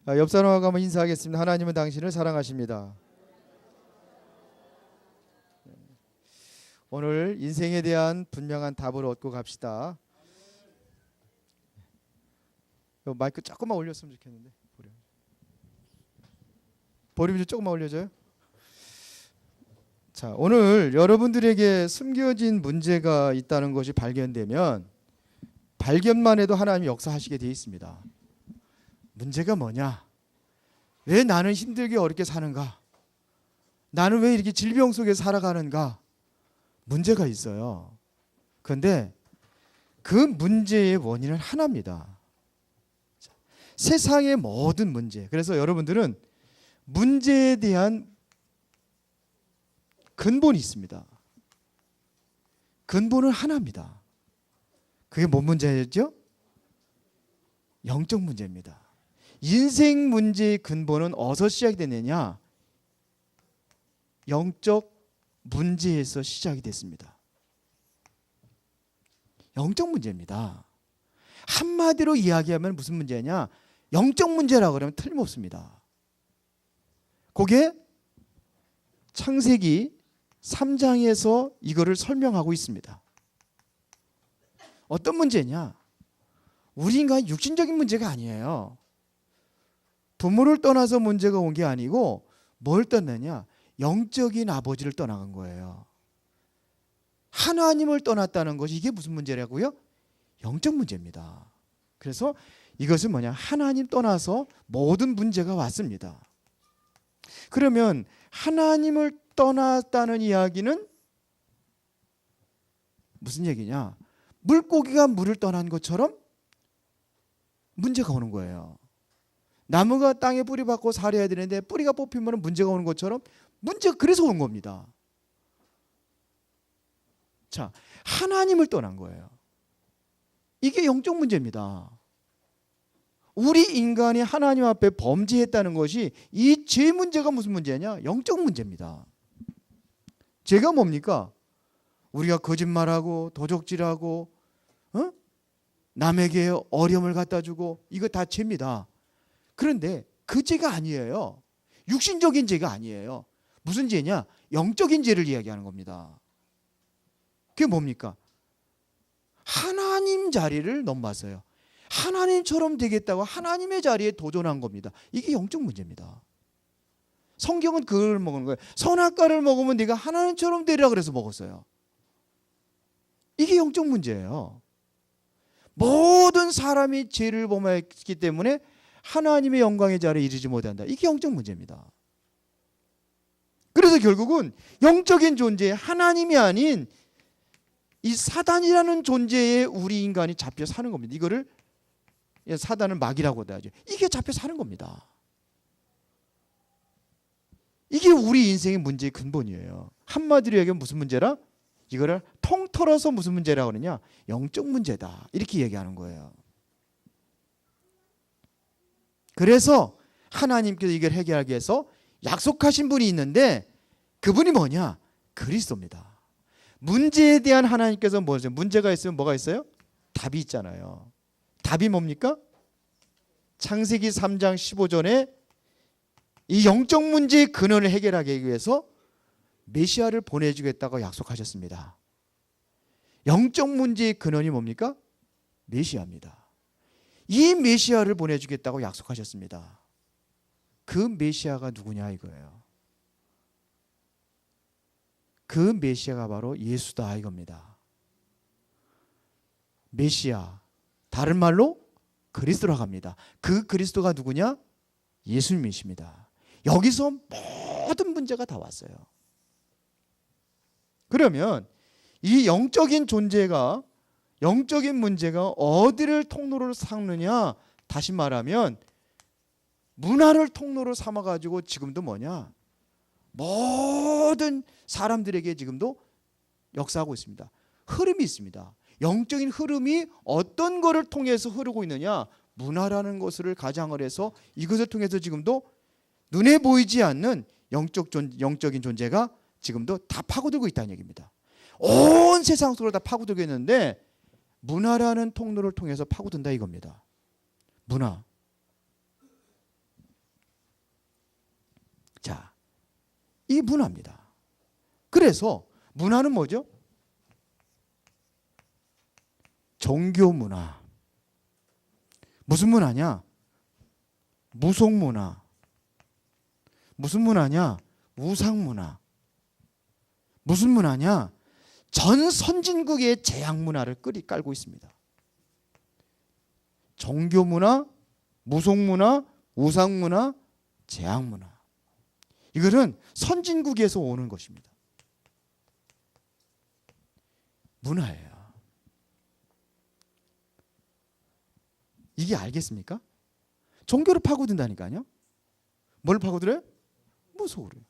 옆 사람하고 한번 인사하겠습니다. 하나님은 당신을 사랑하십니다. 오늘 인생에 대한 분명한 답을 얻고 갑시다. 마이크 조금만 올렸으면 좋겠는데. 볼륨 좀 조금만 올려줘요. 자, 오늘 여러분들에게 숨겨진 문제가 있다는 것이 발견되면 발견만 해도 하나님이 역사하시게 되어 있습니다. 문제가 뭐냐? 왜 나는 힘들게 어렵게 사는가? 나는 왜 이렇게 질병 속에 살아가는가? 문제가 있어요. 그런데 그 문제의 원인은 하나입니다. 세상의 모든 문제. 그래서 여러분들은 문제에 대한 근본이 있습니다. 근본은 하나입니다. 그게 뭔 문제였죠? 영적 문제입니다. 인생 문제의 근본은 어디서 시작이 됐느냐? 영적 문제에서 시작이 됐습니다. 영적 문제입니다. 한마디로 이야기하면 무슨 문제냐? 영적 문제라고 그러면 틀림없습니다. 그게 창세기 3장에서 이거를 설명하고 있습니다. 어떤 문제냐? 우리 인간 육신적인 문제가 아니에요. 부모를 떠나서 문제가 온 게 아니고 뭘 떠나냐? 영적인 아버지를 떠나간 거예요. 하나님을 떠났다는 것이 이게 무슨 문제라고요? 영적 문제입니다. 그래서 이것은 뭐냐? 하나님 떠나서 모든 문제가 왔습니다. 그러면 하나님을 떠났다는 이야기는 무슨 얘기냐? 물고기가 물을 떠난 것처럼 문제가 오는 거예요. 나무가 땅에 뿌리 박고 살아야 되는데 뿌리가 뽑히면 문제가 오는 것처럼 문제가 그래서 온 겁니다. 자, 하나님을 떠난 거예요. 이게 영적 문제입니다. 우리 인간이 하나님 앞에 범죄했다는 것이 이 죄 문제가 무슨 문제냐? 영적 문제입니다. 죄가 뭡니까? 우리가 거짓말하고 도적질하고 남에게 어려움을 갖다 주고 이거 다 죄입니다. 그런데 그 죄가 아니에요. 육신적인 죄가 아니에요. 무슨 죄냐? 영적인 죄를 이야기하는 겁니다. 그게 뭡니까? 하나님 자리를 넘어서요. 하나님처럼 되겠다고 하나님의 자리에 도전한 겁니다. 이게 영적 문제입니다. 성경은 그걸 먹는 거예요. 선악과를 먹으면 네가 하나님처럼 되리라 그래서 먹었어요. 이게 영적 문제예요. 모든 사람이 죄를 범했기 때문에 하나님의 영광의 자리에 이르지 못한다. 이게 영적 문제입니다. 그래서 결국은 영적인 존재, 하나님이 아닌 이 사단이라는 존재에 우리 인간이 잡혀 사는 겁니다. 이거를 사단은 마귀라고도 하죠. 이게 잡혀 사는 겁니다. 이게 우리 인생의 문제의 근본이에요. 한마디로 얘기하면 무슨 문제라? 이거를 통틀어서 무슨 문제라고 그러냐? 영적 문제다. 이렇게 얘기하는 거예요. 그래서 하나님께서 이걸 해결하기 위해서 약속하신 분이 있는데 그분이 뭐냐? 그리스도입니다. 문제에 대한 하나님께서 뭐죠? 문제가 있으면 뭐가 있어요? 답이 있잖아요. 답이 뭡니까? 창세기 3장 15절에 이 영적 문제의 근원을 해결하기 위해서 메시아를 보내주겠다고 약속하셨습니다. 영적 문제의 근원이 뭡니까? 메시아입니다. 이 메시아를 보내주겠다고 약속하셨습니다. 그 메시아가 누구냐 이거예요. 그 메시아가 바로 예수다 이겁니다. 메시아, 다른 말로 그리스도라고 합니다. 그 그리스도가 누구냐? 예수님이십니다. 여기서 모든 문제가 다 왔어요. 그러면 이 영적인 존재가, 영적인 문제가 어디를 통로로 삼느냐? 다시 말하면 문화를 통로로 삼아가지고 지금도 뭐냐? 모든 사람들에게 지금도 역사하고 있습니다. 흐름이 있습니다. 영적인 흐름이 어떤 것을 통해서 흐르고 있느냐? 문화라는 것을 가장을 해서 이것을 통해서 지금도 눈에 보이지 않는 영적인 존재가 지금도 다 파고들고 있다는 얘기입니다. 온 세상 속으로 다 파고들고 있는데 문화라는 통로를 통해서 파고든다 이겁니다. 문화. 자, 이 문화입니다. 그래서 문화는 뭐죠? 종교 문화. 무슨 문화냐? 무속 문화. 무슨 문화냐? 우상 문화. 무슨 문화냐? 전 선진국의 제약 문화를 깔고 있습니다. 종교 문화, 무속 문화, 우상 문화, 제약 문화. 이거는 선진국에서 오는 것입니다. 문화예요. 이게 알겠습니까? 종교를 파고든다니까요. 뭘 파고들어요? 무속으로요.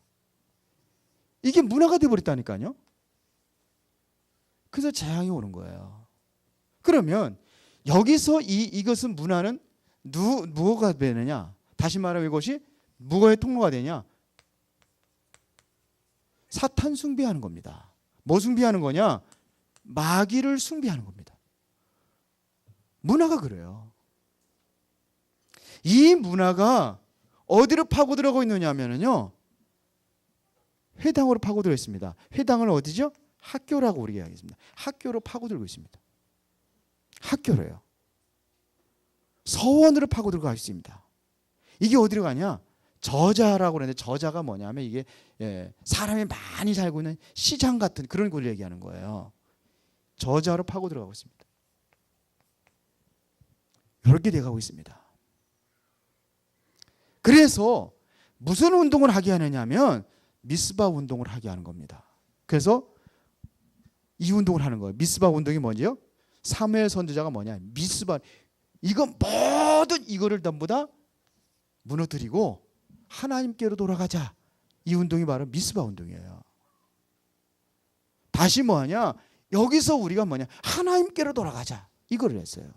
이게 문화가 되어버렸다니까요. 그래서 재앙이 오는 거예요. 그러면 여기서 이것은 문화는 무엇가 되느냐? 다시 말하면 이것이 무엇의 통로가 되냐? 사탄 숭배하는 겁니다. 뭐 숭배하는 거냐? 마귀를 숭배하는 겁니다. 문화가 그래요. 이 문화가 어디로 파고들어가고 있느냐 하면요, 회당으로 파고들어 있습니다. 회당은 어디죠? 학교라고 우리가 이야기했습니다. 학교로 파고들고 있습니다. 학교로요. 서원으로 파고들어가 있습니다. 이게 어디로 가냐? 저자라고 그러는데, 저자가 뭐냐면 이게 사람이 많이 살고 있는 시장 같은 그런 걸 얘기하는 거예요. 저자로 파고들어가고 있습니다. 이렇게 돼가고 있습니다. 그래서 무슨 운동을 하게 하느냐면 미스바 운동을 하게 하는 겁니다. 그래서 이 운동을 하는 거예요. 미스바 운동이 뭐지요? 사무엘 선지자가 뭐냐? 미스바, 이거 모든 이거를 전부 다 무너뜨리고 하나님께로 돌아가자. 이 운동이 바로 미스바 운동이에요. 다시 뭐하냐? 여기서 우리가 뭐냐? 하나님께로 돌아가자. 이거를 했어요.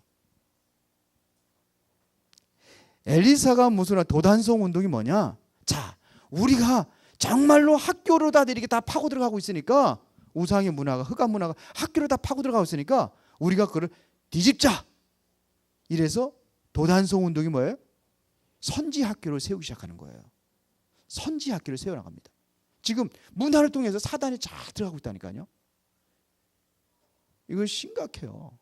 엘리사가 무슨 도단성 운동이 뭐냐? 자, 우리가 정말로 학교로 다 이렇게 다 파고 들어가고 있으니까, 우상의 문화가, 흑암 문화가 학교로 다 파고 들어가고 있으니까 우리가 그걸 뒤집자. 이래서 도단성 운동이 뭐예요? 선지 학교를 세우기 시작하는 거예요. 선지 학교를 세워나갑니다. 지금 문화를 통해서 사단이 잘 들어가고 있다니까요. 이거 심각해요.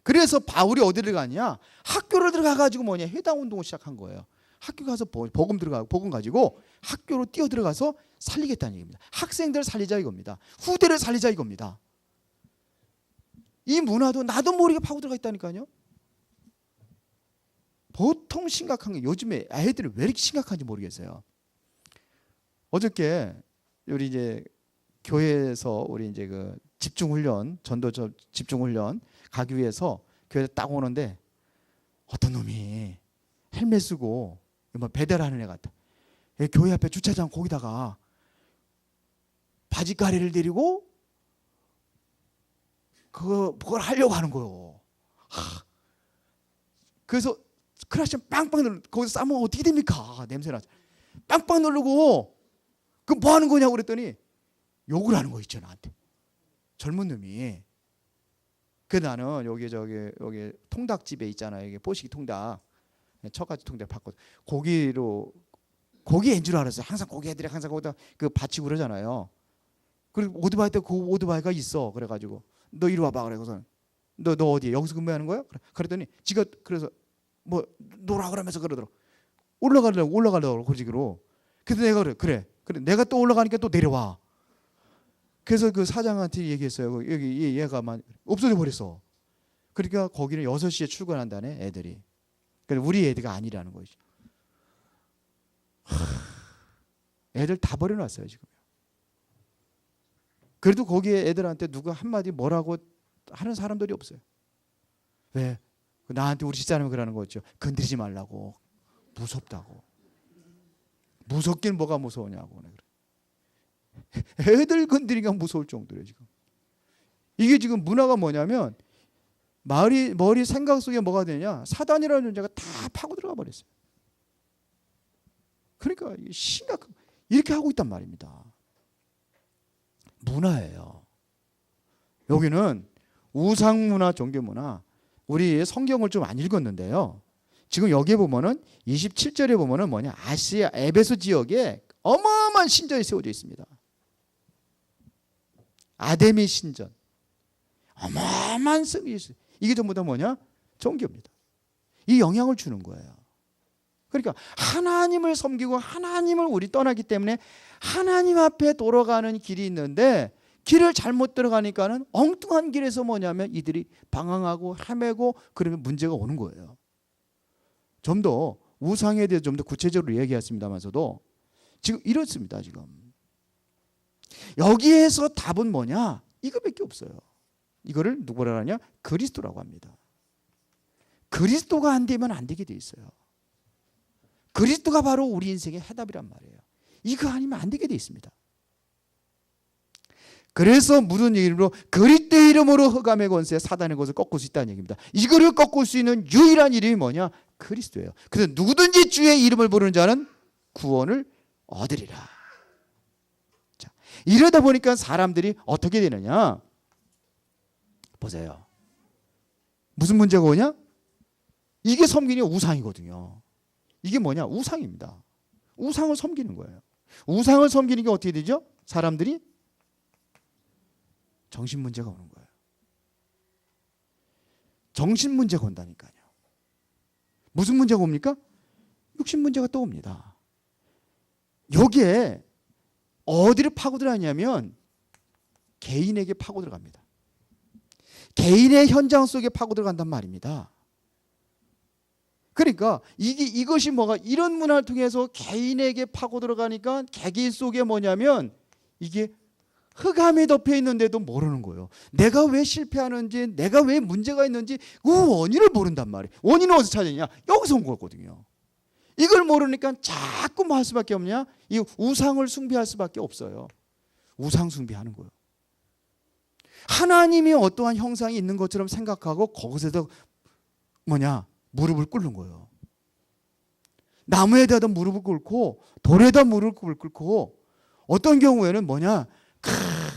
그래서 바울이 어디를 가냐? 학교를 들어가가지고 뭐냐? 해당 운동을 시작한 거예요. 학교 가서 복음 가지고 학교로 뛰어 들어가서 살리겠다는 얘기입니다. 학생들을 살리자 이겁니다. 후대를 살리자 이겁니다. 이 문화도 나도 모르게 파고 들어가 있다니까요. 보통 심각한 게, 요즘에 아이들이 왜 이렇게 심각한지 모르겠어요. 어저께 우리 이제 교회에서 우리 이제 그 집중훈련, 전도 집중훈련 가기 위해서 교회에 딱 오는데 어떤 놈이 헬멧 쓰고 뭐 배달하는 애 같아. 교회 앞에 주차장 거기다가 바지가리를 데리고 그걸 하려고 하는 거예요. 그래서 크라시 빵빵 누르, 거기서 싸면 어떻게 됩니까? 냄새나. 빵빵 누르고 그 뭐 하는 거냐고 그랬더니 욕을 하는 거 있죠, 나한테. 젊은 놈이. 그 나는 여기 통닭집에 있잖아요. 여기 뽀시기 통닭, 척가지 통닭 봤거든. 고기 인 줄 알았어요. 항상 고기 애들이 항상 거기다 그 받치고 그러잖아요. 그리고 오토바이 때 그 오토바이가 있어. 그래가지고 너 이리 와봐. 그래서 너 어디에? 여기서 근무하는 거야? 그랬더니 지가 그래서 뭐 놀아 그러면서 그러더라고. 올라가려고 그러지기로. 그래서 내가 그래. 내가 또 올라가니까 또 내려와. 그래서 그 사장한테 얘기했어요. 여기 얘가 없어져 버렸어. 그러니까 거기는 6시에 출근한다네, 애들이. 그러니까 우리 애들이 아니라는 거죠. 애들 다 버려놨어요, 지금. 그래도 거기에 애들한테 누가 한마디 뭐라고 하는 사람들이 없어요. 왜? 나한테 우리 집사람이 그러는 거죠. 건드리지 말라고. 무섭다고. 무섭긴 뭐가 무서우냐고. 애들 건드리기가 무서울 정도예요, 지금. 이게 지금 문화가 뭐냐면 머리 생각 속에 뭐가 되냐? 사단이라는 존재가 다 파고 들어가 버렸어요. 그러니까 심각한, 이렇게 하고 있단 말입니다. 문화예요. 여기는 우상 문화, 종교 문화. 우리 성경을 좀 안 읽었는데요. 지금 여기에 보면은 27절에 보면은 뭐냐? 아시아 에베소 지역에 어마어마한 신전이 세워져 있습니다. 아데미 신전. 어마어마한 성이 있어요. 이게 전부 다 뭐냐? 종교입니다. 이 영향을 주는 거예요. 그러니까 하나님을 섬기고 하나님을 우리 떠나기 때문에 하나님 앞에 돌아가는 길이 있는데 길을 잘못 들어가니까는 엉뚱한 길에서 뭐냐면 이들이 방황하고 헤매고 그러면 문제가 오는 거예요. 좀 더 우상에 대해서 좀 더 구체적으로 얘기했습니다만서도 지금 이렇습니다. 지금 여기에서 답은 뭐냐? 이거밖에 없어요. 이거를 누구라 하냐? 그리스도라고 합니다. 그리스도가 안 되면 안 되게 돼 있어요. 그리스도가 바로 우리 인생의 해답이란 말이에요. 이거 아니면 안 되게 돼 있습니다. 그래서 무슨 이름으로 그리스도의 이름으로 흑암의 권세 사단의 것을 꺾을 수 있다는 얘기입니다. 이거를 꺾을 수 있는 유일한 이름이 뭐냐? 그리스도예요. 그래서 누구든지 주의 이름을 부르는 자는 구원을 얻으리라. 자, 이러다 보니까 사람들이 어떻게 되느냐? 보세요. 무슨 문제가 오냐? 이게 섬기는 우상이거든요. 이게 뭐냐? 우상입니다. 우상을 섬기는 거예요. 우상을 섬기는 게 어떻게 되죠? 사람들이 정신 문제가 오는 거예요. 정신 문제가 온다니까요. 무슨 문제가 옵니까? 육신 문제가 또 옵니다. 여기에 어디를 파고 들어가냐면 개인에게 파고 들어갑니다. 개인의 현장 속에 파고 들어간단 말입니다. 그러니까 이것이 뭐가 이런 문화를 통해서 개인에게 파고 들어가니까 개개인 속에 뭐냐면 이게 흑암에 덮여 있는데도 모르는 거예요. 내가 왜 실패하는지, 내가 왜 문제가 있는지 그 원인을 모른단 말이에요. 원인은 어디서 찾느냐? 여기서 온 거거든요. 이걸 모르니까 자꾸 뭐 할 수밖에 없냐? 이 우상을 숭배할 수밖에 없어요. 우상 숭배하는 거예요. 하나님이 어떠한 형상이 있는 것처럼 생각하고 거기서도 뭐냐? 무릎을 꿇는 거예요. 나무에다가 무릎을 꿇고 돌에다 무릎을 꿇고 어떤 경우에는 뭐냐?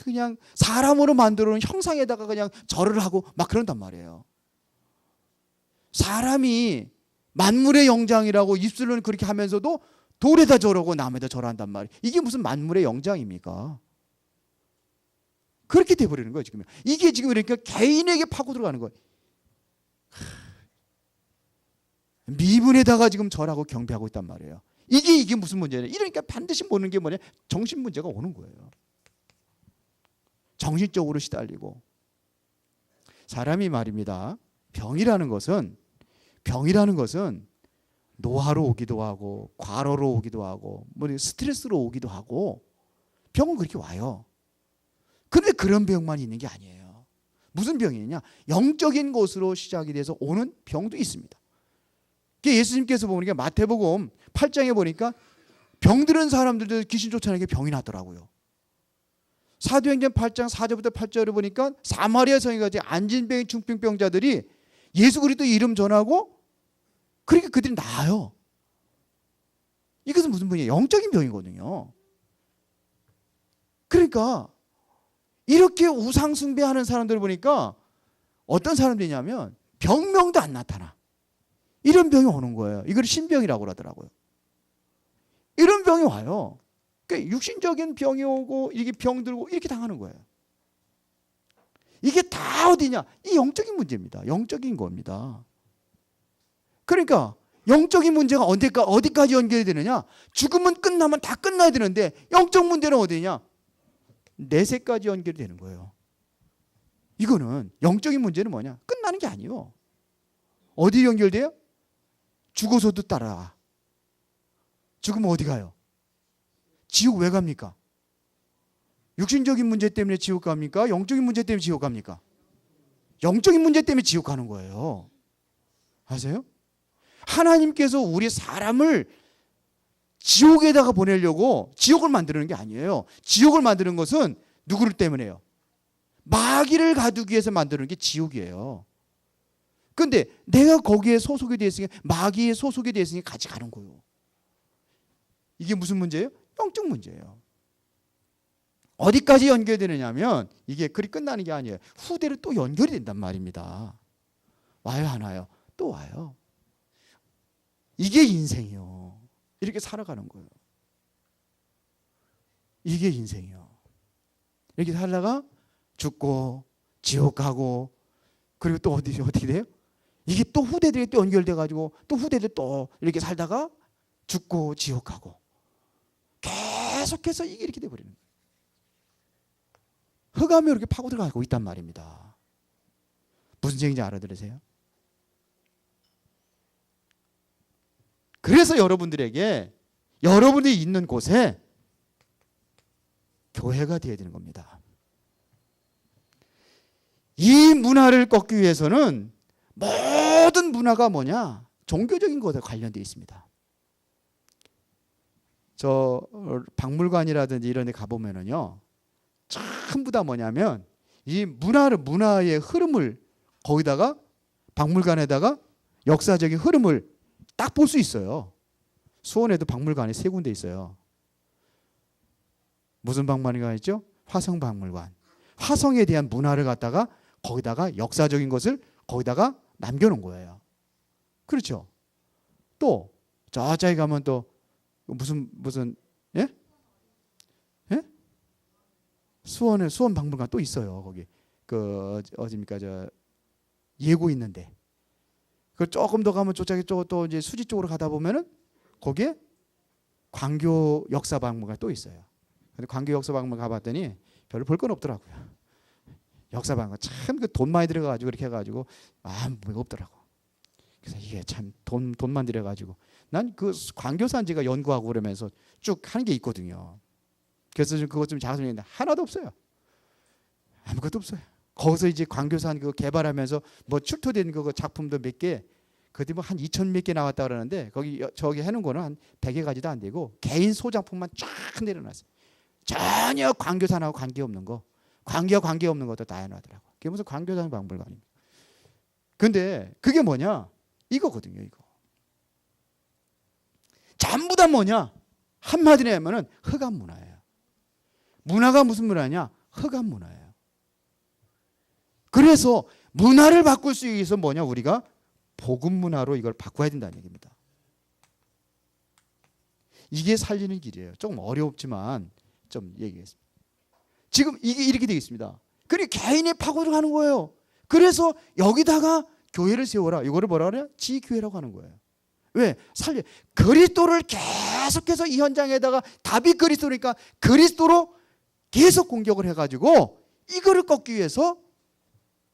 그냥 사람으로 만들어 놓은 형상에다가 그냥 절을 하고 막 그런단 말이에요. 사람이 만물의 영장이라고 입술로는 그렇게 하면서도 돌에다 절하고 나무에다 절한단 말이에요. 이게 무슨 만물의 영장입니까? 그렇게 돼버리는 거예요. 지금 이게 지금 그러니까 개인에게 파고 들어가는 거예요. 미분에다가 지금 절하고 경배하고 있단 말이에요. 이게 무슨 문제냐? 이러니까 반드시 보는 게 뭐냐? 정신 문제가 오는 거예요. 정신적으로 시달리고. 사람이 말입니다. 병이라는 것은 노화로 오기도 하고 과로로 오기도 하고 뭐 스트레스로 오기도 하고 병은 그렇게 와요. 그런데 그런 병만 있는 게 아니에요. 무슨 병이냐? 영적인 것으로 시작이 돼서 오는 병도 있습니다. 예수님께서 보니까 마태복음 8장에 보니까 병들은 사람들도 귀신 쫓아내게 병이 나더라고요. 사도행전 8장 4절부터 8절을 보니까 사마리아 성에 가지 안진병, 중풍병자들이 예수 그리스도 이름 전하고 그러니까 그들이 나아요. 이것은 무슨 병이에요? 영적인 병이거든요. 그러니까 이렇게 우상 숭배하는 사람들을 보니까 어떤 사람들이냐면 병명도 안 나타나. 이런 병이 오는 거예요. 이걸 신병이라고 하더라고요. 이런 병이 와요. 그러니까 육신적인 병이 오고 이게 병 들고 이렇게 당하는 거예요. 이게 다 어디냐? 이 영적인 문제입니다. 영적인 겁니다. 그러니까 영적인 문제가 어디까지 연결이 되느냐? 죽음은 끝나면 다 끝나야 되는데 영적 문제는 어디냐? 내세까지 연결이 되는 거예요. 이거는 영적인 문제는 뭐냐? 끝나는 게 아니에요. 어디 연결돼요? 죽어서도 따라와. 죽으면 어디 가요? 지옥 왜 갑니까? 육신적인 문제 때문에 지옥 갑니까? 영적인 문제 때문에 지옥 갑니까? 영적인 문제 때문에 지옥 가는 거예요. 아세요? 하나님께서 우리 사람을 지옥에다가 보내려고 지옥을 만드는 게 아니에요. 지옥을 만드는 것은 누구를 때문에요? 마귀를 가두기 위해서 만드는 게 지옥이에요. 근데 내가 거기에 소속이 되어 있으니까 마귀에 소속이 되어 있으니까 같이 가는 거예요. 이게 무슨 문제예요? 영적 문제예요. 어디까지 연결되느냐면 이게 그리 끝나는 게 아니에요. 후대로 또 연결이 된단 말입니다. 와요 안 와요? 또 와요. 이게 인생이요. 이렇게 살아가는 거예요. 이게 인생이요. 이렇게 살다가 죽고 지옥 가고, 그리고 또 어떻게 돼요? 이게 또 후대들이 또 연결돼 가지고 또 후대들 또 이렇게 살다가 죽고 지옥 가고, 계속해서 이게 이렇게 돼 버리는 거예요. 흑암에 이렇게 파고 들어가고 있단 말입니다. 무슨 얘기인지 알아들으세요? 그래서 여러분들에게, 여러분이 있는 곳에 교회가 되어야 되는 겁니다. 이 문화를 꺾기 위해서는 모든 문화가 뭐냐? 종교적인 것에 관련되어 있습니다. 저 박물관이라든지 이런 데 가보면은요, 전부 다 뭐냐면 이 문화의 흐름을 거기다가, 박물관에다가 역사적인 흐름을 딱 볼 수 있어요. 수원에도 박물관이 3군데 있어요. 무슨 박물관이 있죠? 화성박물관. 화성에 대한 문화를 갖다가 거기다가 역사적인 것을 거기다가 남겨놓은 거예요. 그렇죠? 또 저쪽에 가면 또 무슨 예? 예? 수원 박물관 또 있어요. 거기 그 어디입니까? 저 예고 있는데. 그 조금 더 가면 저쪽에 또 이제 수지 쪽으로 가다 보면은 거기에 광교 역사 박물관 또 있어요. 근데 광교 역사 박물관 가봤더니 별로 볼 건 없더라고요. 역사 박물관 참 그 돈 많이 들어가가지고 이렇게 해가지고 아무것도 없더라고. 그래서 이게 참 돈만 들여가지고, 난 그 광교산지가 연구하고 그러면서 쭉 하는 게 있거든요. 그래서 좀 그것 좀 자세히 하나도 없어요. 아무것도 없어요. 거기서 이제 광교산 그 개발하면서 뭐 출토된 그 작품도 몇 개, 그때 뭐 한 2,000 몇 개 나왔다 그러는데, 거기 저기 해놓은 거는 한 100여 가지도 안 되고 개인 소장품만 쫙 내려놨어요. 전혀 광교산하고 관계없는 거, 관계없는 것도 다 해놔더라고. 그게 무슨 광교산 박물관입니다. 근데 그게 뭐냐? 이거거든요. 이거 전부 다 뭐냐? 한마디로 하면은 흑암 문화예요. 문화가 무슨 문화냐? 흑암 문화예요. 그래서 문화를 바꿀 수 위해서 뭐냐? 우리가 복음 문화로 이걸 바꿔야 된다는 얘기입니다. 이게 살리는 길이에요. 조금 어렵지만 좀 얘기했습니다. 지금 이게 이렇게 되어 있습니다. 그래 개인이 파고들어가는 거예요. 그래서 여기다가 교회를 세워라. 이거를 뭐라 그래요? 지교회라고 하는 거예요. 왜? 그리스도를 계속해서 이 현장에다가, 답이 그리스도니까 그리스도로 계속 공격을 해가지고 이거를 꺾기 위해서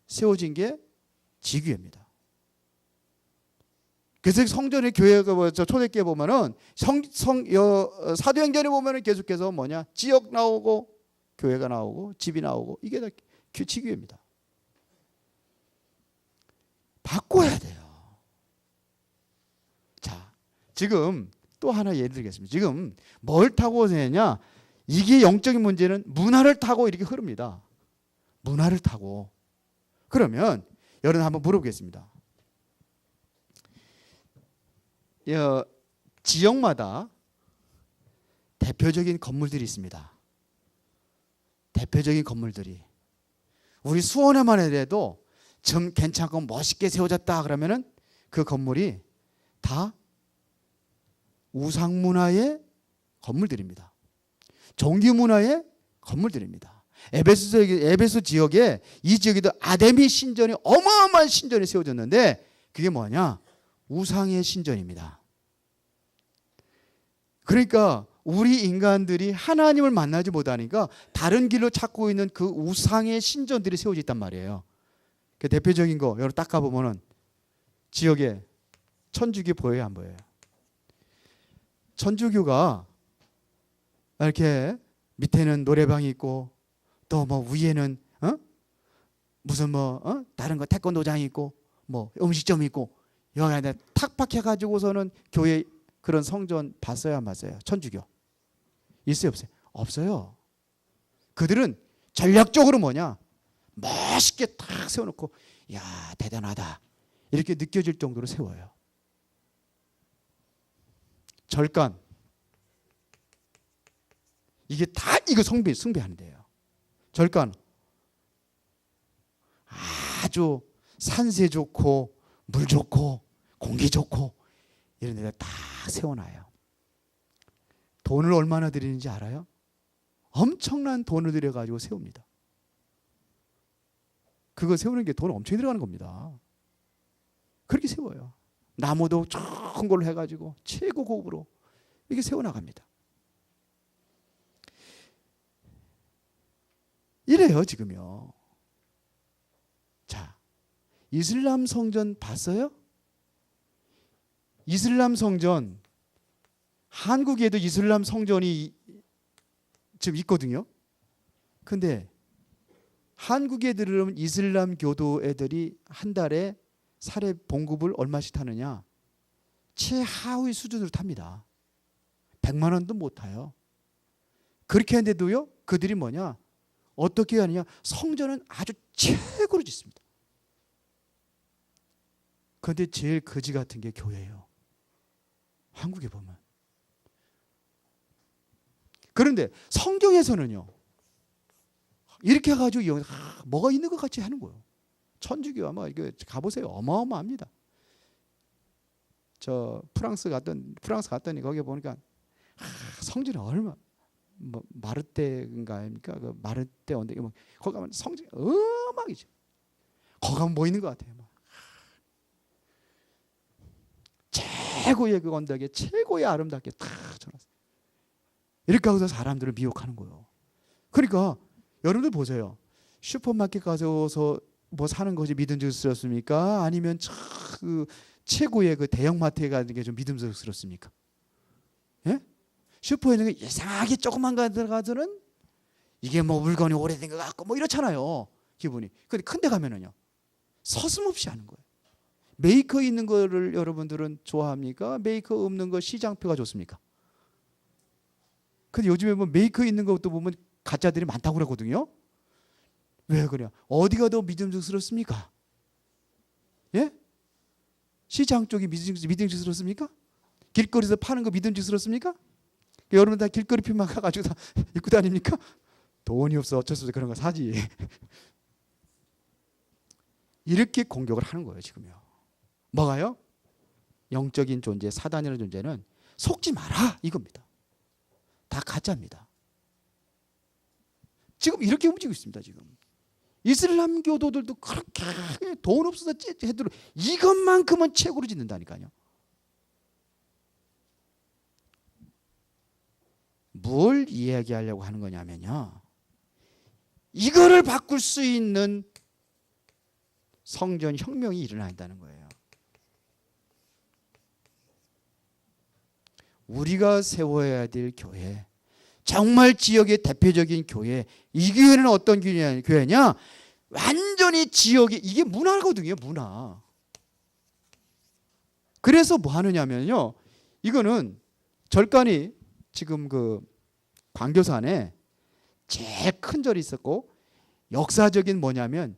세워진 게 지교회입니다. 그래서 성전의 교회가 초대교회 보면은 사도행전에 보면은 계속해서 뭐냐? 지역 나오고 교회가 나오고 집이 나오고, 이게 다 지교회입니다. 바꿔야 돼요. 자, 지금 또 하나 예를 들겠습니다. 지금 뭘 타고 되냐? 이게 영적인 문제는 문화를 타고 이렇게 흐릅니다. 문화를 타고. 그러면 여러분 한번 물어보겠습니다. 지역마다 대표적인 건물들이 있습니다. 대표적인 건물들이. 우리 수원에만 해도 좀 괜찮고 멋있게 세워졌다 그러면은 그 건물이 다 우상문화의 건물들입니다. 종교문화의 건물들입니다. 에베소 지역에, 이 지역에도 아데미 신전이, 어마어마한 신전이 세워졌는데 그게 뭐냐? 우상의 신전입니다. 그러니까 우리 인간들이 하나님을 만나지 못하니까 다른 길로 찾고 있는 그 우상의 신전들이 세워져 있단 말이에요. 그 대표적인 거 여러분 딱 가보면은 지역에 천주교 보여요, 안 보여요? 천주교가 이렇게 밑에는 노래방이 있고, 또 뭐 위에는 무슨 다른 거 태권도장이 있고, 뭐 음식점이 있고, 여기 안에 탁 박혀가지고서는 교회 그런 성전 봤어요, 안 봤어요? 천주교 있어요, 없어요? 없어요. 그들은 전략적으로 뭐냐? 멋있게 탁 세워놓고, 야 대단하다 이렇게 느껴질 정도로 세워요. 절간, 이게 다 이거 숭배하는 데예요. 절간 아주 산세 좋고 물 좋고 공기 좋고 이런 데다 다 세워놔요. 돈을 얼마나 들이는지 알아요? 엄청난 돈을 들여가지고 세웁니다. 그거 세우는 게 돈 엄청 들어가는 겁니다. 그렇게 세워요. 나무도 좋은 걸로 해가지고 최고 고급으로 이렇게 세워나갑니다. 이래요 지금요. 자, 이슬람 성전 봤어요? 이슬람 성전, 한국에도 이슬람 성전이 지금 있거든요. 근데 한국 애들은 이슬람 교도 애들이 한 달에 사례 봉급을 얼마씩 타느냐? 최하위 수준으로 탑니다. 100만 원도 못 타요. 그렇게 하는데도요, 그들이 뭐냐? 어떻게 하느냐? 성전은 아주 최고로 짓습니다. 그런데 제일 거지 같은 게 교회예요. 한국에 보면. 그런데 성경에서는요, 이렇게 해가지고 뭐가 있는 것 같이 하는 거예요. 천주교 아마 이거 가보세요. 어마어마합니다. 저 프랑스 갔더니 거기 보니까 성전이 얼마 뭐 마르테인가 아닙니까? 그 마르테 언덕 뭐 거기 가면 성전이 어마이죠. 거기 가면 뭐 있는 것 같아요. 막. 최고의 그 언덕에 최고의 아름답게 탁 쳐놨어요. 이렇게 하고서 사람들을 미혹하는 거예요. 그러니까 여러분들 보세요. 슈퍼마켓 가서 뭐 사는 것이 믿음직스럽습니까? 아니면 그 최고의 그 대형마트에 가는 게 좀 믿음직스럽습니까? 예? 슈퍼에는 이상하게 조그만 거 들어가서는 이게 뭐 물건이 오래된 것 같고 뭐 이렇잖아요. 기분이. 근데 큰 데 가면은요. 서슴없이 하는 거예요. 메이커 있는 거를 여러분들은 좋아합니까? 메이커 없는 거 시장표가 좋습니까? 근데 요즘에 뭐 메이커 있는 것도 보면 가짜들이 많다고 그러거든요. 왜 그래요? 어디가 더 믿음직스럽습니까? 예? 시장 쪽이 믿음직스럽습니까? 길거리에서 파는 거 믿음직스럽습니까? 여러분 다 길거리 피만 가가지고 다 입고 다닙니까? 돈이 없어 어쩔 수 없어 그런 거 사지. 이렇게 공격을 하는 거예요 지금요. 뭐가요? 영적인 존재, 사단이라는 존재는 속지 마라 이겁니다. 다 가짜입니다. 지금 이렇게 움직이고 있습니다. 지금 이슬람 교도들도 그렇게 돈 없어서 해도 이것만큼은 최고로 짓는다니까요. 뭘 이야기하려고 하는 거냐면요, 이거를 바꿀 수 있는 성전 혁명이 일어난다는 거예요. 우리가 세워야 될 교회, 정말 지역의 대표적인 교회, 이 교회는 어떤 교회냐? 완전히 지역이 이게 문화거든요. 문화. 그래서 뭐 하느냐면요, 이거는 절간이 지금 그 광교산에 제일 큰 절이 있었고, 역사적인 뭐냐면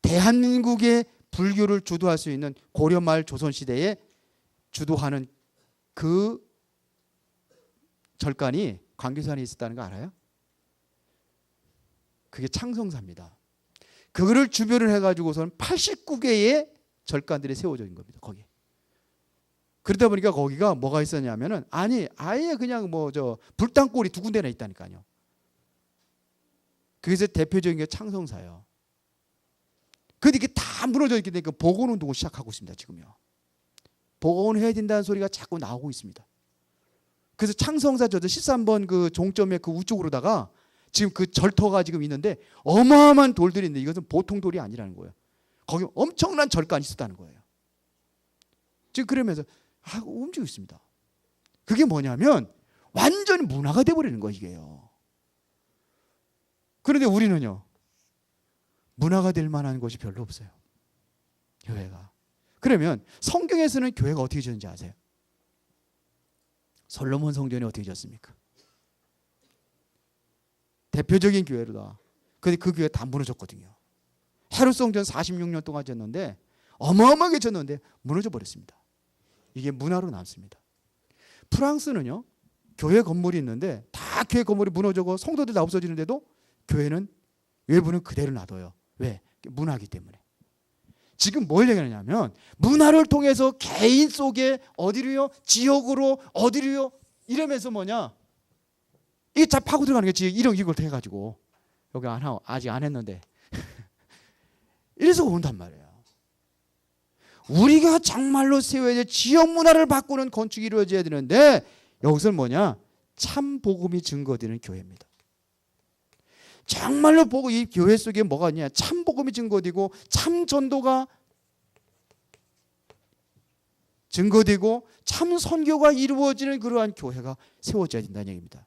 대한민국의 불교를 주도할 수 있는 고려말 조선시대에 주도하는 그 절간이 광교산에 있었다는 거 알아요? 그게 창성사입니다. 그거를 주변을 해가지고서는 89개의 절간들이 세워져 있는 겁니다. 거기. 그러다 보니까 거기가 뭐가 있었냐면은 아예 그냥 뭐 저 불당골이 두 군데나 있다니까요. 그래서 대표적인 게 창성사예요. 그런데 이게 다 무너져 있기 때문에 복원운동을 시작하고 있습니다. 지금요. 복원해야 된다는 소리가 자꾸 나오고 있습니다. 그래서 창성사 저 13번 그 종점의 그 우쪽으로다가 지금 그 절터가 지금 있는데 어마어마한 돌들이 있는데 이것은 보통 돌이 아니라는 거예요. 거기 엄청난 절간이 있었다는 거예요. 지금 그러면서 움직이고 있습니다. 그게 뭐냐면 완전히 문화가 돼버리는 거예요. 이게요. 그런데 우리는요, 문화가 될 만한 곳이 별로 없어요. 교회가. 그러면 성경에서는 교회가 어떻게 지었는지 아세요? 솔로몬 성전이 어떻게 지었습니까? 대표적인 교회로다. 근데 그 교회 다 무너졌거든요. 헤롯 성전 46년 동안 지었는데 어마어마하게 지었는데 무너져 버렸습니다. 이게 문화로 남습니다. 프랑스는요, 교회 건물이 있는데 다 교회 건물이 무너져고 성도들 다 없어지는데도 교회는 외부는 그대로 놔둬요. 왜? 문화이기 때문에. 지금 뭘 얘기하냐면 문화를 통해서 개인 속에 어디로요? 지역으로 어디로요? 이러면서 뭐냐? 이게 다 파고 들어가는 거지. 이런 이걸 해가지고 여기 아직 안 했는데 이래서 온단 말이에요. 우리가 정말로 세워야 될 지역 문화를 바꾸는 건축이 이루어져야 되는데 여기서는 뭐냐? 참 복음이 증거되는 교회입니다. 정말로 보고 이 교회 속에 뭐가 있냐? 참 복음이 증거되고 참 전도가 증거되고 참 선교가 이루어지는 그러한 교회가 세워져야 된다는 얘기입니다.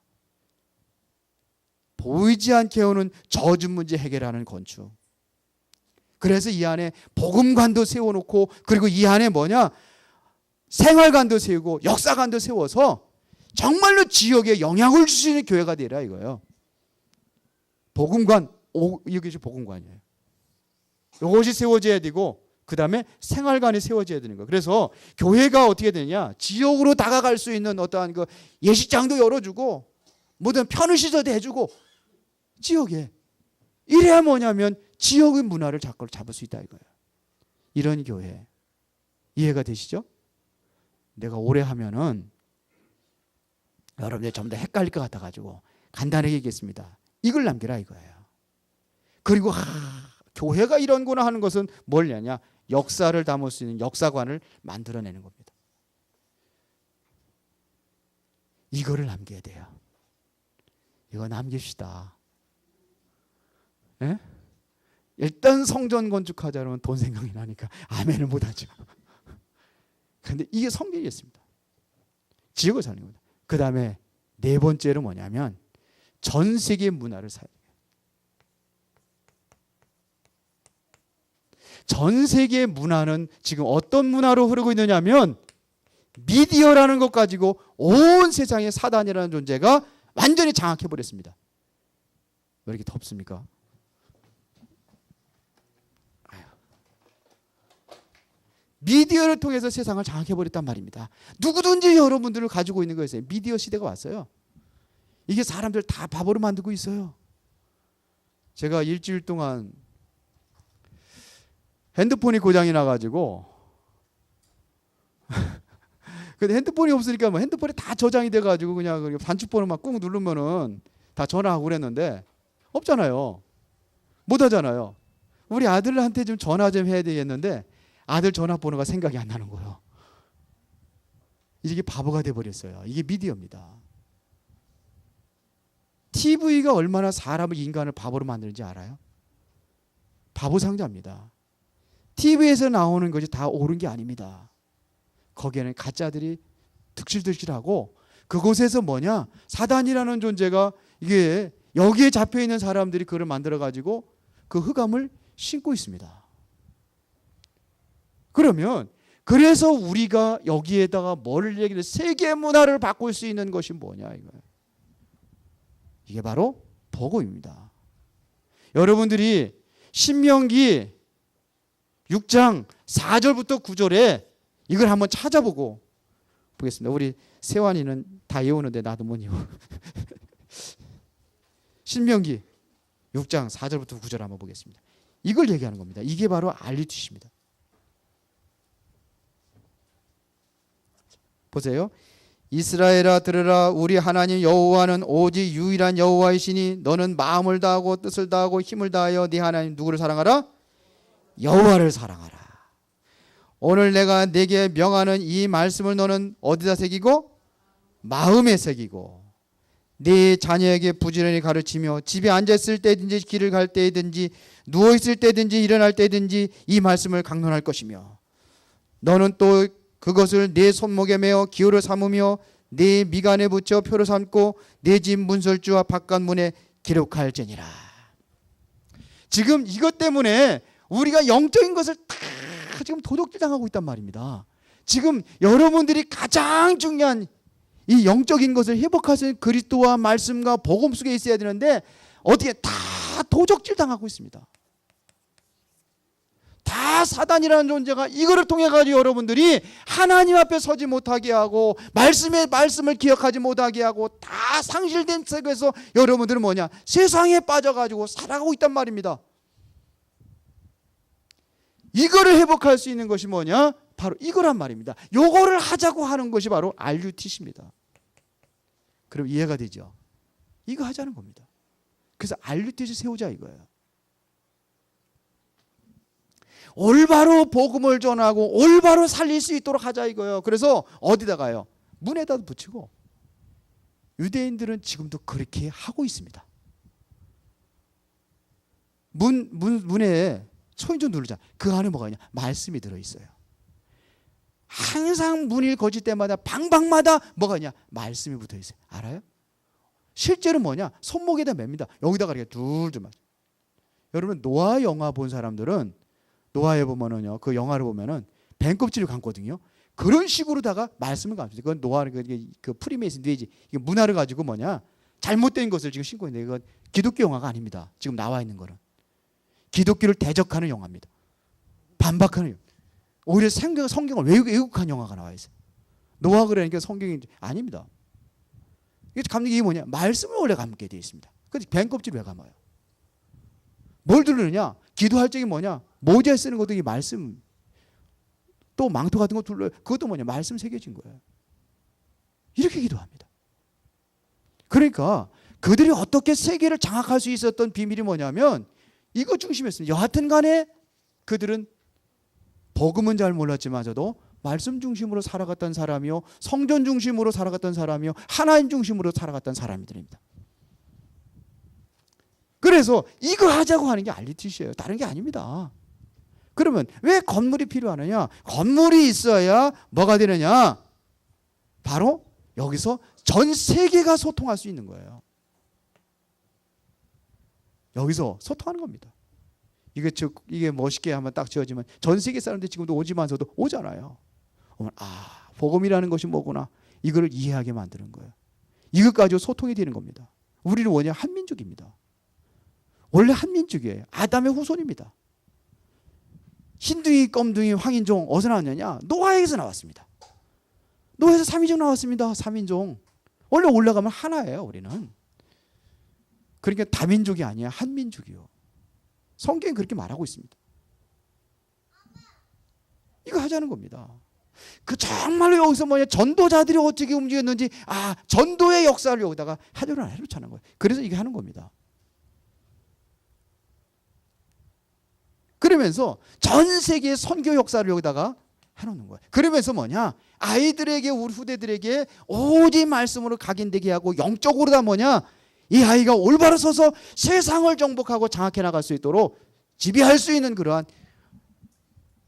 보이지 않게 오는 저주 문제 해결하는 건축. 그래서 이 안에 복음관도 세워놓고 그리고 이 안에 뭐냐? 생활관도 세우고 역사관도 세워서 정말로 지역에 영향을 줄 수 있는 교회가 되라 이거예요. 복음관, 이것이 복음관이에요. 이것이 세워져야 되고 그 다음에 생활관이 세워져야 되는 거예요. 그래서 교회가 어떻게 되냐? 지역으로 다가갈 수 있는 어떠한 그 예식장도 열어주고 모든 편의시설도 해주고 지역에 이래야 뭐냐면 지역의 문화를 잡을 수 있다 이거예요. 이런 교회 이해가 되시죠? 내가 오래 하면은 여러분들 좀 더 헷갈릴 것 같아가지고 간단하게 얘기했습니다. 이걸 남기라 이거예요. 그리고 교회가 이런구나 하는 것은 뭐냐냐? 역사를 담을 수 있는 역사관을 만들어내는 겁니다. 이거를 남겨야 돼요. 이거 남깁시다. 예? 일단 성전 건축하자 그러면 돈 생각이 나니까 아멘을 못하죠. 그런데 이게 성경이었습니다. 지역을 사는 겁니다. 그 다음에 네 번째로 뭐냐면 전 세계 문화를 살려요. 전 세계 문화는 지금 어떤 문화로 흐르고 있느냐면 미디어라는 것 가지고 온 세상의 사단이라는 존재가 완전히 장악해버렸습니다. 왜 이렇게 덥습니까? 미디어를 통해서 세상을 장악해버렸단 말입니다. 누구든지 여러분들을 가지고 있는 거였어요. 미디어 시대가 왔어요. 이게 사람들 다 바보로 만들고 있어요. 제가 일주일 동안 핸드폰이 고장이 나가지고 근데 핸드폰이 없으니까 뭐 핸드폰에 다 저장이 돼가지고 그냥 단축번호만 꾹 누르면은 다 전화하고 그랬는데 없잖아요. 못하잖아요. 우리 아들한테 좀 전화 좀 해야 되겠는데 아들 전화번호가 생각이 안 나는 거예요. 이게 바보가 돼버렸어요. 이게 미디어입니다. TV가 얼마나 사람을 인간을 바보로 만드는지 알아요? 바보 상자입니다. TV에서 나오는 것이 다 옳은 게 아닙니다. 거기에는 가짜들이 득실득실하고 그곳에서 뭐냐? 사단이라는 존재가 이게 여기에 잡혀있는 사람들이 그걸 만들어가지고 그 흑암을 신고 있습니다. 그러면 그래서 우리가 여기에다가 뭐를 얘기를 세계 문화를 바꿀 수 있는 것이 뭐냐 이거예요. 이게 바로 복음입니다. 여러분들이 신명기 6장 4절부터 9절에 이걸 한번 찾아보고 보겠습니다. 우리 세환이는 다 외우는데 나도 못 외워. 신명기 6장 4절부터 9절 한번 보겠습니다. 이걸 얘기하는 겁니다. 이게 바로 알리티십니다. 보세요. 이스라엘아 들으라. 우리 하나님 여호와는 오직 유일한 여호와이시니 너는 마음을 다하고 뜻을 다하고 힘을 다하여 네 하나님 누구를 사랑하라? 여호와를 사랑하라. 오늘 내가 네게 명하는 이 말씀을 너는 어디다 새기고? 마음에 새기고 네 자녀에게 부지런히 가르치며 집에 앉았을 때든지 길을 갈 때든지 누워있을 때든지 일어날 때든지 이 말씀을 강론할 것이며 너는 또 그것을 네 손목에 메어 기호를 삼으며 네 미간에 붙여 표를 삼고 네 집 문설주와 바깥문에 기록할지니라. 지금 이것 때문에 우리가 영적인 것을 다 지금 도둑질당하고 있단 말입니다. 지금 여러분들이 가장 중요한 이 영적인 것을 회복할 수 있는 그리스도와 말씀과 복음 속에 있어야 되는데 어떻게 다 도적질당하고 있습니다. 다 사단이라는 존재가 이거를 통해 가지고 여러분들이 하나님 앞에 서지 못하게 하고 말씀을 기억하지 못하게 하고 다 상실된 세계에서 여러분들은 뭐냐? 세상에 빠져가지고 살아가고 있단 말입니다. 이거를 회복할 수 있는 것이 뭐냐? 바로 이거란 말입니다. 요거를 하자고 하는 것이 바로 RUTC입니다. 그럼 이해가 되죠? 이거 하자는 겁니다. 그래서 RUTC 세우자 이거예요. 올바로 복음을 전하고 올바로 살릴 수 있도록 하자 이거예요. 그래서 어디다가요? 문에다 붙이고, 유대인들은 지금도 그렇게 하고 있습니다. 문에 초인종 누르자. 그 안에 뭐가 있냐? 말씀이 들어있어요. 항상 문을 거칠 때마다 방방마다 뭐가 있냐? 말씀이 붙어 있어요. 알아요? 실제로 뭐냐? 손목에다 맵니다. 여기다가 이렇게 둘둘 맞. 여러분 노아 영화 본 사람들은 노아에 보면은요, 그 영화를 보면은 뱀 껍질을 감거든요. 그런 식으로다가 말씀을 감습니다. 그건 노아를 그 프리메이슨 뇌지, 이게 문화를 가지고 뭐냐? 잘못된 것을 지금 신고 있는데 이건 기독교 영화가 아닙니다. 지금 나와 있는 거는 기독교를 대적하는 영화입니다. 반박하는 영화. 오히려 성경을 왜곡한 영화가 나와 있어요. 노아 그러니까 성경이 아닙니다. 이게 감는 게 뭐냐? 말씀을 원래 감게 되어 있습니다. 근데 뱀 껍질 왜 감아요? 뭘 두르느냐? 기도할 적이 뭐냐? 모자에 쓰는 것도 이 말씀, 또 망토 같은 거 둘러요. 그것도 뭐냐? 말씀 새겨진 거예요. 이렇게 기도합니다. 그러니까 그들이 어떻게 세계를 장악할 수 있었던 비밀이 뭐냐면 이거 중심이었습니다. 여하튼 간에 그들은 복음은 잘 몰랐지만서도 말씀 중심으로 살아갔던 사람이요, 성전 중심으로 살아갔던 사람이요, 하나님 중심으로 살아갔던 사람들입니다. 그래서 이거 하자고 하는 게 RUTC예요. 다른 게 아닙니다. 그러면 왜 건물이 필요하느냐? 건물이 있어야 뭐가 되느냐? 바로 여기서 전 세계가 소통할 수 있는 거예요. 여기서 소통하는 겁니다. 이게 멋있게 한번 딱 지어지면 전 세계 사람들이 지금도 오지만서도 오잖아요. 복음이라는 것이 뭐구나. 이거를 이해하게 만드는 거예요. 이것 가지고 소통이 되는 겁니다. 우리는 뭐냐? 한민족입니다. 원래 한민족이에요. 아담의 후손입니다. 흰둥이, 껌둥이, 황인종 어디서 나왔느냐? 노아에서 나왔습니다. 노아에서 3인종 나왔습니다. 3인종. 원래 올라가면 하나예요. 우리는. 그러니까 다민족이 아니야. 한민족이요. 성경이 그렇게 말하고 있습니다. 이거 하자는 겁니다. 그 정말로 여기서 뭐냐? 전도자들이 어떻게 움직였는지, 전도의 역사를 여기다가 하려는 해놓자는 거예요. 그래서 이게 하는 겁니다. 그러면서 전 세계의 선교 역사를 여기다가 해놓는 거예요. 그러면서 뭐냐? 아이들에게, 우리 후대들에게 오직 말씀으로 각인되게 하고 영적으로 다 뭐냐? 이 아이가 올바로 서서 세상을 정복하고 장악해 나갈 수 있도록 지배할 수 있는 그러한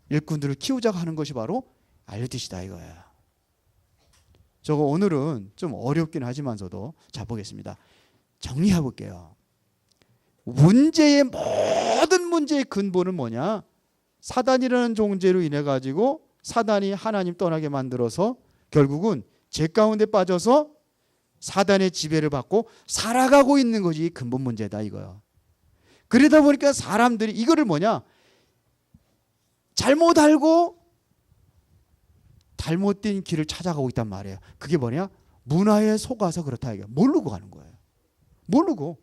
일꾼들을 키우자고 하는 것이 바로 RUTC다 이거예요. 저거 오늘은 좀 어렵긴 하지만서도 자 보겠습니다. 정리해 볼게요. 모든 문제의 근본은 뭐냐? 사단이라는 존재로 인해 가지고 사단이 하나님 떠나게 만들어서 결국은 죄 가운데 빠져서 사단의 지배를 받고 살아가고 있는 것이 근본 문제다 이거야. 그러다 보니까 사람들이 이거를 뭐냐? 잘못 알고 잘못된 길을 찾아가고 있단 말이에요. 그게 뭐냐? 문화에 속아서 그렇다 이거야. 모르고 가는 거예요. 모르고.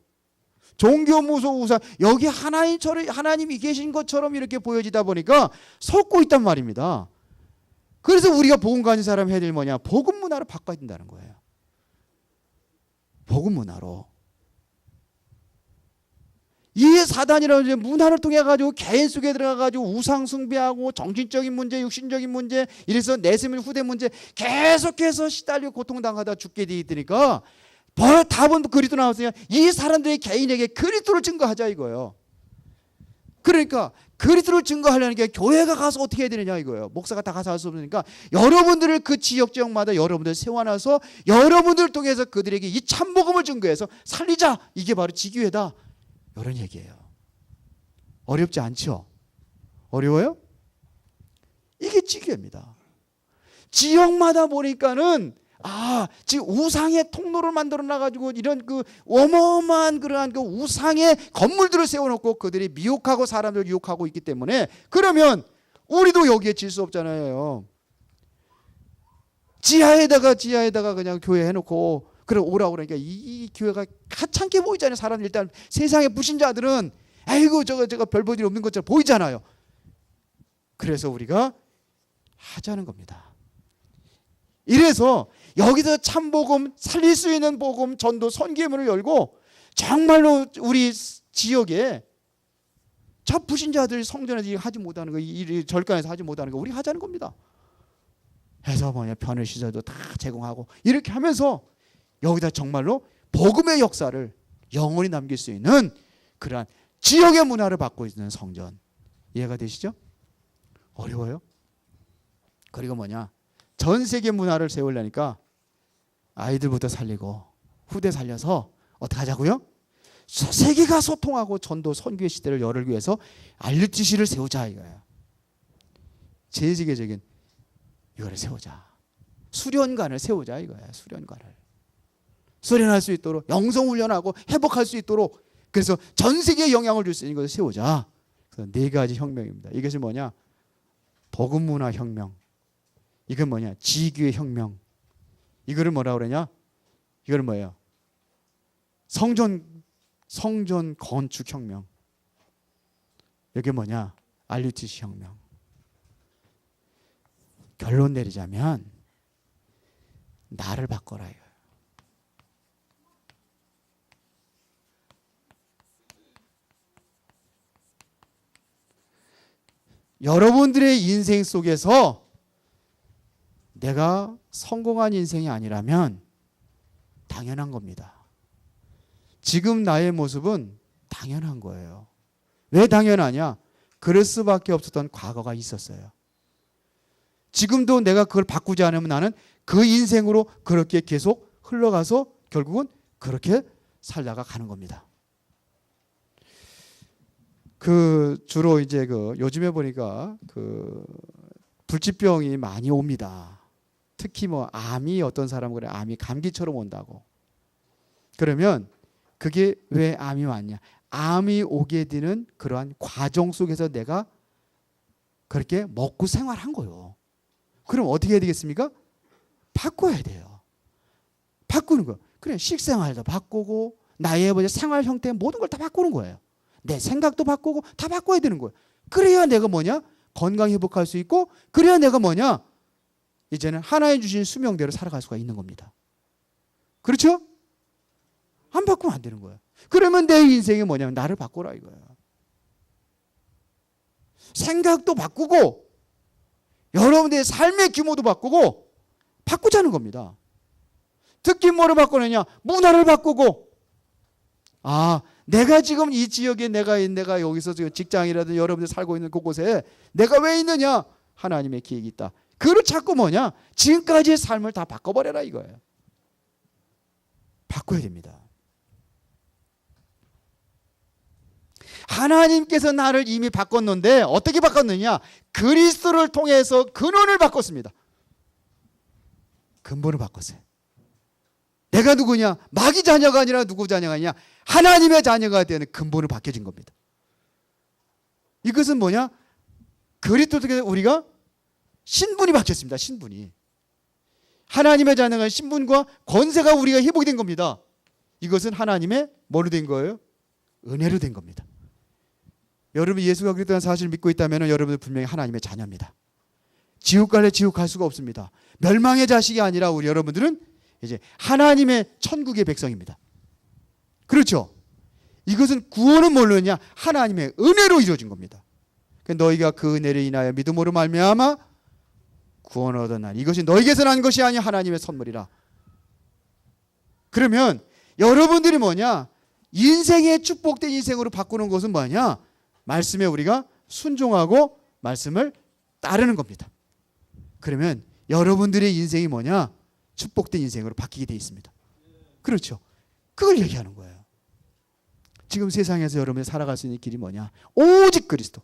종교 무소 우상 여기 하나님이 계신 것처럼 이렇게 보여지다 보니까 속고 있단 말입니다. 그래서 우리가 복음 가진 사람 해야 될 뭐냐? 복음 문화로 바꿔야 된다는 거예요. 복음 문화로. 이 사단이라는 문화를 통해 가지고 개인 속에 들어가 가지고 우상 숭배하고 정신적인 문제, 육신적인 문제, 이래서 내세민 후대 문제 계속해서 시달리고 고통당하다 죽게 돼 있으니까 답은 그리스도 나왔으니까 이 사람들의 개인에게 그리스도를 증거하자 이거예요. 그러니까 그리스도를 증거하려는 게 교회가 가서 어떻게 해야 되느냐 이거예요. 목사가 다 가서 할 수 없으니까 여러분들을 그 지역마다 여러분들 세워놔서 여러분들을 통해서 그들에게 이 참복음을 증거해서 살리자. 이게 바로 지교회다. 이런 얘기예요. 어렵지 않죠? 어려워요? 이게 지교회입니다. 지역마다 보니까는 지금 우상의 통로를 만들어 놔가지고 이런 그 어마어마한 그러한 그 우상의 건물들을 세워놓고 그들이 미혹하고 사람들을 유혹하고 있기 때문에 그러면 우리도 여기에 질 수 없잖아요. 지하에다가 그냥 교회 해놓고 그래 오라고 그러니까 이 교회가 하찮게 보이잖아요. 사람 일단 세상의 불신자들은 아이고 저거 별 볼 일 없는 것처럼 보이잖아요. 그래서 우리가 하자는 겁니다. 이래서 여기서 참복음, 살릴 수 있는 복음, 전도, 선교의 문을 열고 정말로 우리 지역에 저 불신자들 성전에서 하지 못하는 거, 이 절간에서 하지 못하는 거 우리 하자는 겁니다. 해서 편을 시설도 다 제공하고 이렇게 하면서 여기다 정말로 복음의 역사를 영원히 남길 수 있는 그러한 지역의 문화를 받고 있는 성전. 이해가 되시죠? 어려워요? 그리고 전 세계 문화를 세우려니까 아이들부터 살리고 후대 살려서 어떻게 하자고요? 세계가 소통하고 전도 선교의 시대를 열기 위해서 RUTC를 세우자 이거예요. 제세계적인 이거를 세우자. 수련관을 세우자 이거예요. 수련관을. 수련할 수 있도록 영성훈련하고 회복할 수 있도록 그래서 전 세계에 영향을 줄 수 있는 것을 세우자. 그래서 4가지 혁명입니다. 이것이 복음문화 혁명. 이건 지교의 혁명. 이거를 뭐라고 그러냐? 이거를 뭐예요? 성전 건축 혁명. 이게 RUTC 혁명. 결론 내리자면 나를 바꿔라 이거예요. 여러분들의 인생 속에서 내가 성공한 인생이 아니라면 당연한 겁니다. 지금 나의 모습은 당연한 거예요. 왜 당연하냐? 그럴 수밖에 없었던 과거가 있었어요. 지금도 내가 그걸 바꾸지 않으면 나는 그 인생으로 그렇게 계속 흘러가서 결국은 그렇게 살다가 가는 겁니다. 주로 이제 요즘에 보니까 불치병이 많이 옵니다. 특히 암이 어떤 사람은 그래 암이 감기처럼 온다고. 그러면 그게 왜 암이 왔냐? 암이 오게 되는 그러한 과정 속에서 내가 그렇게 먹고 생활한 거예요. 그럼 어떻게 해야 되겠습니까? 바꿔야 돼요. 바꾸는 거. 그래 식생활도 바꾸고 나의 생활 형태 모든 걸 다 바꾸는 거예요. 내 생각도 바꾸고 다 바꿔야 되는 거예요. 그래야 내가 건강 회복할 수 있고 그래야 내가 이제는 하나님 주신 수명대로 살아갈 수가 있는 겁니다. 그렇죠? 안 바꾸면 안 되는 거예요. 그러면 내 인생이 나를 바꾸라 이거예요. 생각도 바꾸고 여러분들의 삶의 규모도 바꾸고 바꾸자는 겁니다. 특히 뭐를 바꾸느냐? 문화를 바꾸고 내가 지금 이 지역에 내가 여기서 직장이라든지 여러분들 살고 있는 곳곳에 내가 왜 있느냐? 하나님의 계획이 있다. 그걸 자꾸 지금까지의 삶을 다 바꿔버려라 이거예요. 바꿔야 됩니다. 하나님께서 나를 이미 바꿨는데 어떻게 바꿨느냐? 그리스도를 통해서 근원을 바꿨습니다. 근본을 바꿨어요. 내가 누구냐? 마귀 자녀가 아니라 누구 자녀가 아니냐? 하나님의 자녀가 되는 근본을 바뀌어진 겁니다. 이것은 그리스도 통해서 우리가 신분이 바뀌었습니다. 신분이. 하나님의 자녀가 신분과 권세가 우리가 회복이 된 겁니다. 이것은 하나님의 뭐로 된 거예요? 은혜로 된 겁니다. 여러분 예수가 그리스도라는 사실을 믿고 있다면 여러분은 분명히 하나님의 자녀입니다. 지옥 갈래 지옥 갈 수가 없습니다. 멸망의 자식이 아니라 우리 여러분들은 이제 하나님의 천국의 백성입니다. 그렇죠? 이것은 구원은 뭘로냐? 하나님의 은혜로 이루어진 겁니다. 너희가 그 은혜를 인하여 믿음으로 말미암아 구원을 얻었나니 이것이 너희에게서 난 것이 아니야 하나님의 선물이라. 그러면 여러분들이 인생의 축복된 인생으로 바꾸는 것은 말씀에 우리가 순종하고 말씀을 따르는 겁니다. 그러면 여러분들의 인생이 축복된 인생으로 바뀌게 되어 있습니다. 그렇죠? 그걸 얘기하는 거예요. 지금 세상에서 여러분이 살아갈 수 있는 길이 오직 그리스도.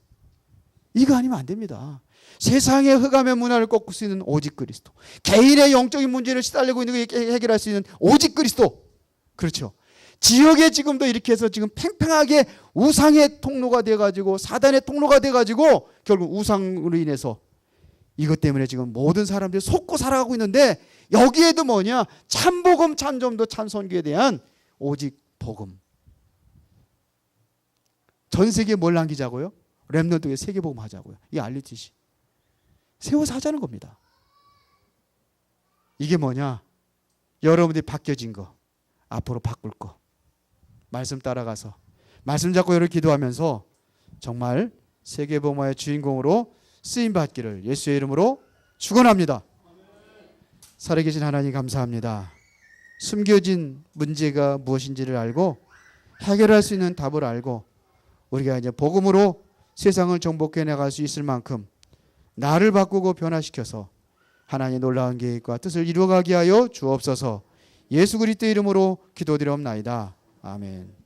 이거 아니면 안 됩니다. 세상의 흑암의 문화를 꺾을 수 있는 오직 그리스도. 개인의 영적인 문제를 시달리고 있는 거 해결할 수 있는 오직 그리스도. 그렇죠? 지역에 지금도 이렇게 해서 지금 팽팽하게 우상의 통로가 돼가지고 사단의 통로가 돼가지고 결국 우상으로 인해서 이것 때문에 지금 모든 사람들이 속고 살아가고 있는데 여기에도 참복음, 참전도, 참선교에 대한 오직 복음. 전 세계에 뭘 남기자고요? 렘넌트에 세계복음 하자고요. 이 RUTC. 세워서 하자는 겁니다. 이게 뭐냐? 여러분들이 바뀌어진 거, 앞으로 바꿀 거. 말씀 따라가서 말씀 잡고 여러분 기도하면서 정말 세계복음화의 주인공으로 쓰임받기를 예수의 이름으로 축원합니다. 살아계신 하나님 감사합니다. 숨겨진 문제가 무엇인지를 알고 해결할 수 있는 답을 알고 우리가 이제 복음으로 세상을 정복해 나갈 수 있을 만큼 나를 바꾸고 변화시켜서 하나님의 놀라운 계획과 뜻을 이루어가게 하여 주옵소서. 예수 그리스도의 이름으로 기도드리옵나이다. 아멘.